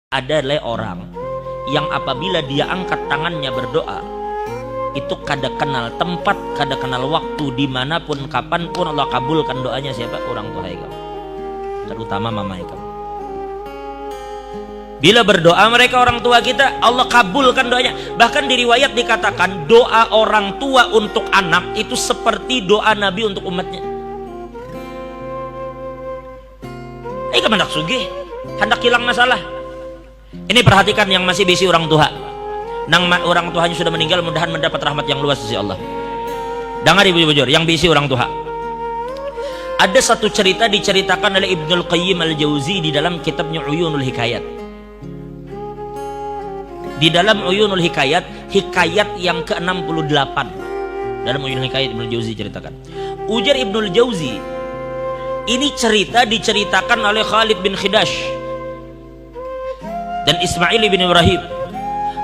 Adalah orang yang apabila dia angkat tangannya berdoa, itu kada kenal tempat, kada kenal waktu, dimanapun kapanpun Allah kabulkan doanya. Siapa? Orang tua kamu, terutama mama kamu. Bila berdoa mereka orang tua kita, Allah kabulkan doanya. Bahkan di riwayat dikatakan doa orang tua untuk anak itu seperti doa Nabi untuk umatnya. Kamu hendak sugih, hendak hilang masalah. Ini perhatikan yang masih bisi orang tua. Nang orang tuanya sudah meninggal, mudahan mendapat rahmat yang luas dari Allah. Dengar ibu bujur, yang bisi orang tua. Ada satu cerita diceritakan oleh Ibnul Qayyim Al-Jauzi di dalam kitabnya Uyunul Hikayat. Di dalam Uyunul Hikayat, hikayat yang ke-68. Dalam Uyunul Hikayat Ibnul Jauzi ceritakan. Ujar Ibnul Jauzi, ini cerita diceritakan oleh Khalid bin Khidash dan Ismail bin Ibrahim.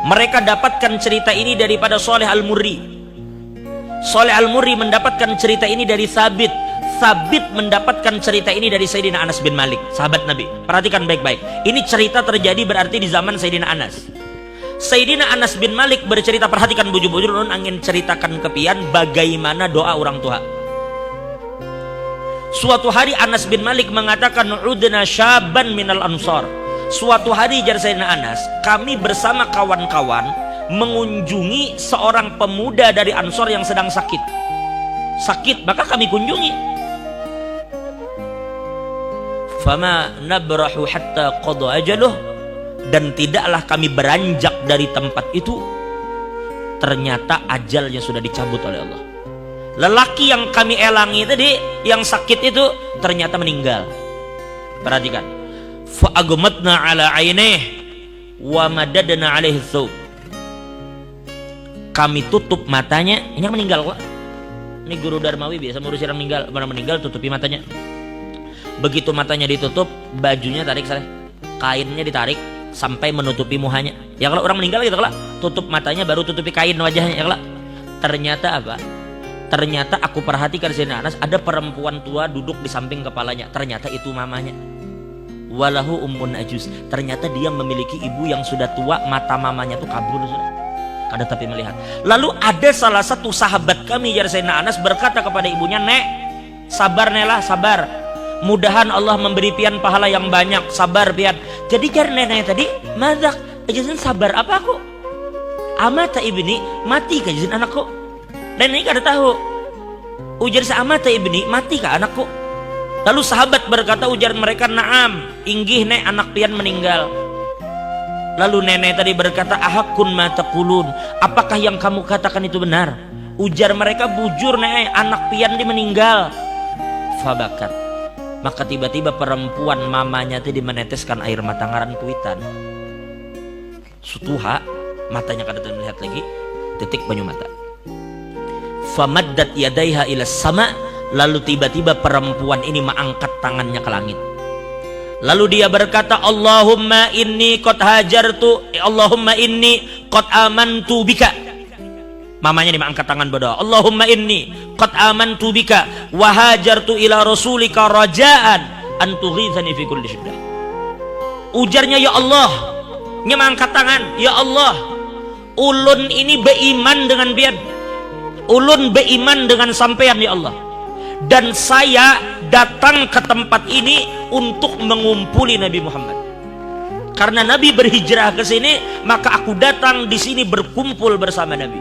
Mereka dapatkan cerita ini daripada Saleh Al-Murri. Saleh Al-Murri mendapatkan cerita ini dari Sabit. Sabit mendapatkan cerita ini dari Sayyidina Anas bin Malik, sahabat Nabi. Perhatikan baik-baik. Ini cerita terjadi berarti di zaman Sayyidina Anas. Sayyidina Anas bin Malik bercerita, perhatikan bujur-bujur, nun angin ceritakan kepian bagaimana doa orang tua. Suatu hari Anas bin Malik mengatakan, "Udna syaban minal ansar." Suatu hari jar Sayyidina Anas, kami bersama kawan-kawan mengunjungi seorang pemuda dari Ansor yang sedang sakit. Sakit, maka kami kunjungi. Fama nabrahu hatta qada ajaluh, dan tidaklah kami beranjak dari tempat itu, ternyata ajalnya sudah dicabut oleh Allah. Lelaki yang kami elangi tadi, yang sakit itu ternyata meninggal. Perhatikan. Fa'agmatna ala ainih wa madadna alaihi thawb. Kami tutup matanya. Ini yang meninggal kok. Ini guru Darmawi biasa ngurus orang meninggal. Orang meninggal tutupi matanya. Begitu matanya ditutup, bajunya tarik salah. Kainnya ditarik sampai menutupi muhanya. Ya kalau orang meninggal gitu kalau tutup matanya baru tutupi kain wajahnya ya kalau. Ternyata apa? Ternyata aku perhatikan Sayyidina Anas, ada perempuan tua duduk di samping kepalanya. Ternyata itu mamanya. Walahu ummun ajuz. Ternyata dia memiliki ibu yang sudah tua, mata mamanya tuh kabur sudah. Kada tapi melihat. Lalu ada salah satu sahabat kami ya Sayyidina Anas berkata kepada ibunya, "Nek, sabar nelah, sabar. Mudahan Allah memberi pian pahala yang banyak, sabar pian." Jadi jar nenek tadi, "Madak, ajazan sabar apa aku? Amata ibni, mati ka ajazan anakku." Dan ini kada tahu. Ujar sa amata ibni, mati ka anakku. Lalu sahabat berkata, ujar mereka, "Naam, inggih nek anak pian meninggal." Lalu nenek tadi berkata, "Ahakun ma taqulun, apakah yang kamu katakan itu benar?" Ujar mereka, "Bujur nek anak pian di meninggal." Fabakat. Maka tiba-tiba perempuan mamanya tadi meneteskan air mata ngaran kuitan. Sutuha, matanya kada melihat lagi, titik banyu mata. Famaddat yadaiha ila sama. Lalu tiba-tiba perempuan ini mengangkat tangannya ke langit. Lalu dia berkata, "Allahumma inni qad hajartu, Allahumma inni qad amantu bika." Mamanya ini mengangkat tangan berdoa, "Allahumma inni qad amantu bika wa hajartu ila rasulika rajaan an tughithani fi kulli syiddah." Ujarnya, "Ya Allah," nya mengangkat tangan, "Ya Allah, ulun ini beriman dengan pian. Ulun beriman dengan sampean ya Allah. Dan saya datang ke tempat ini untuk mengumpuli Nabi Muhammad. Karena Nabi berhijrah ke sini, maka aku datang di sini berkumpul bersama Nabi.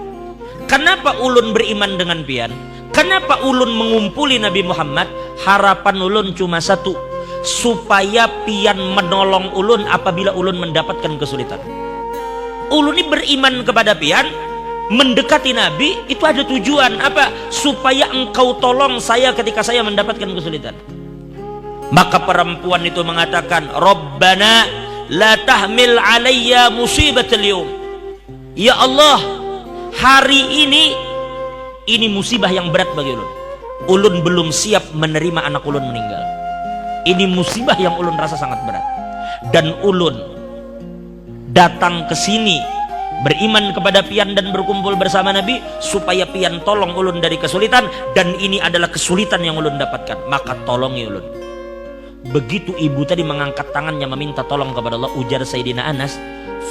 Kenapa ulun beriman dengan pian? Kenapa ulun mengumpuli Nabi Muhammad? Harapan ulun cuma satu, supaya pian menolong ulun apabila ulun mendapatkan kesulitan. Ulun ini beriman kepada pian, mendekati Nabi itu ada tujuan apa? Supaya engkau tolong saya ketika saya mendapatkan kesulitan." Maka perempuan itu mengatakan, "Rabbana la tahmil alayya musibatal yawm." Ya Allah, hari ini musibah yang berat bagi ulun. Ulun belum siap menerima anak ulun meninggal. Ini musibah yang ulun rasa sangat berat. Dan ulun datang ke sini beriman kepada pian dan berkumpul bersama Nabi supaya pian tolong ulun dari kesulitan, dan ini adalah kesulitan yang ulun dapatkan, maka tolongi ulun. Begitu ibu tadi mengangkat tangannya meminta tolong kepada Allah, ujar Sayyidina Anas,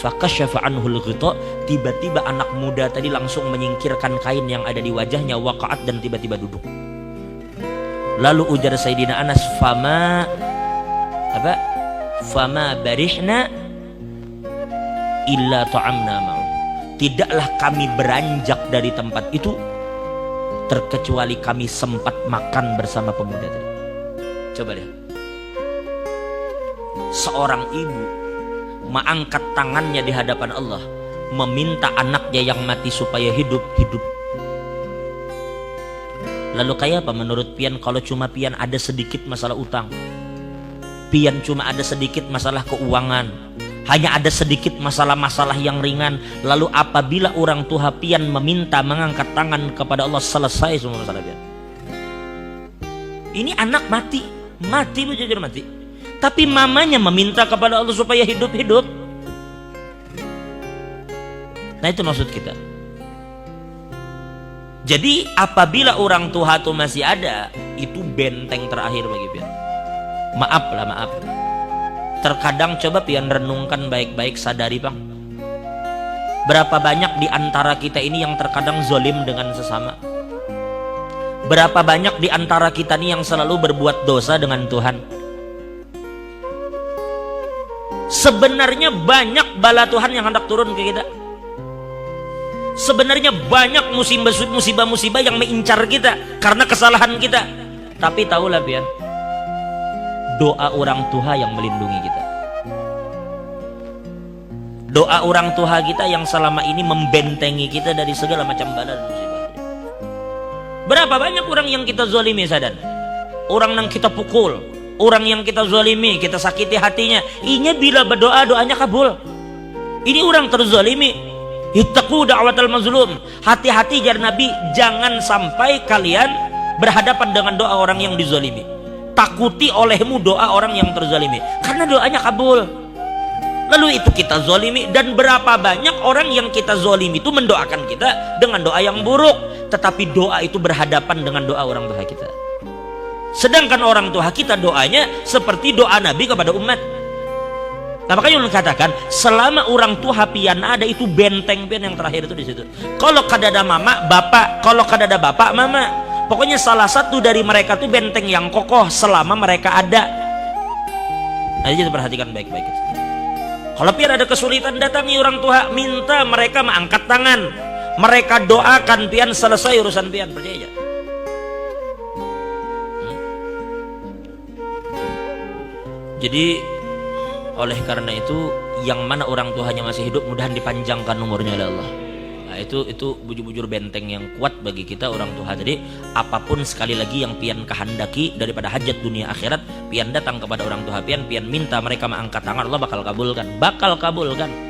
fakasyafa anhul ghita, tiba-tiba anak muda tadi langsung menyingkirkan kain yang ada di wajahnya, waqa'at, dan tiba-tiba duduk. Lalu ujar Sayyidina Anas, fama barihna illa ta'amna ma'u, tidaklah kami beranjak dari tempat itu terkecuali kami sempat makan bersama pemuda tadi. Coba lihat, seorang ibu mengangkat tangannya di hadapan Allah, meminta anaknya yang mati supaya hidup. Lalu kayak apa menurut pian kalau cuma pian ada sedikit masalah utang, pian cuma ada sedikit masalah keuangan, hanya ada sedikit masalah-masalah yang ringan, lalu apabila orang tua pian meminta mengangkat tangan kepada Allah, selesai semua masalah pian. Ini anak mati jujur mati, tapi mamanya meminta kepada Allah supaya hidup. Nah itu maksud kita. Jadi apabila orang tua itu masih ada, itu benteng terakhir bagi pian. Maaf. Terkadang coba pian renungkan baik-baik, sadari bang, berapa banyak di antara kita ini yang terkadang zolim dengan sesama. Berapa banyak di antara kita ini yang selalu berbuat dosa dengan Tuhan. Sebenarnya banyak bala Tuhan yang hendak turun ke kita. Sebenarnya banyak musibah-musibah yang mengincar kita karena kesalahan kita. Tapi tahulah pian, doa orang tua yang melindungi kita. Doa orang tua kita yang selama ini membentengi kita dari segala macam bala dan musibah. Berapa banyak orang yang kita zalimi sadan, orang yang kita pukul, orang yang kita zalimi, kita sakiti hatinya. Inya bila berdoa doanya kabul. Ini orang terzalimi. Ittaqu da'watal mazlum. Hati-hati jar Nabi, jangan sampai kalian berhadapan dengan doa orang yang dizalimi. Takuti olehmu doa orang yang terzalimi, karena doanya kabul. Lalu itu kita zalimi, dan berapa banyak orang yang kita zalimi itu mendoakan kita dengan doa yang buruk, tetapi doa itu berhadapan dengan doa orang tua kita. Sedangkan orang tua kita doanya seperti doa Nabi kepada umat. Nah, makanya ulun katakan selama orang tua pian ada, itu benteng pian yang terakhir itu di situ. Kalau kadada mama bapak, kalau kadada bapak mama, pokoknya salah satu dari mereka itu benteng yang kokoh selama mereka ada. Nah, jadi perhatikan baik-baik. Kalau pian ada kesulitan, datangi orang tua, minta mereka mengangkat tangan, mereka doakan pian, selesai urusan pian, percaya aja. Jadi oleh karena itu, yang mana orang tuanya masih hidup, mudahan dipanjangkan umurnya oleh Allah. Nah, itu bujur-bujur benteng yang kuat bagi kita orang tua. Jadi apapun sekali lagi yang pian kehendaki daripada hajat dunia akhirat, pian datang kepada orang tua pian minta mereka mengangkat tangan, Allah bakal kabulkan.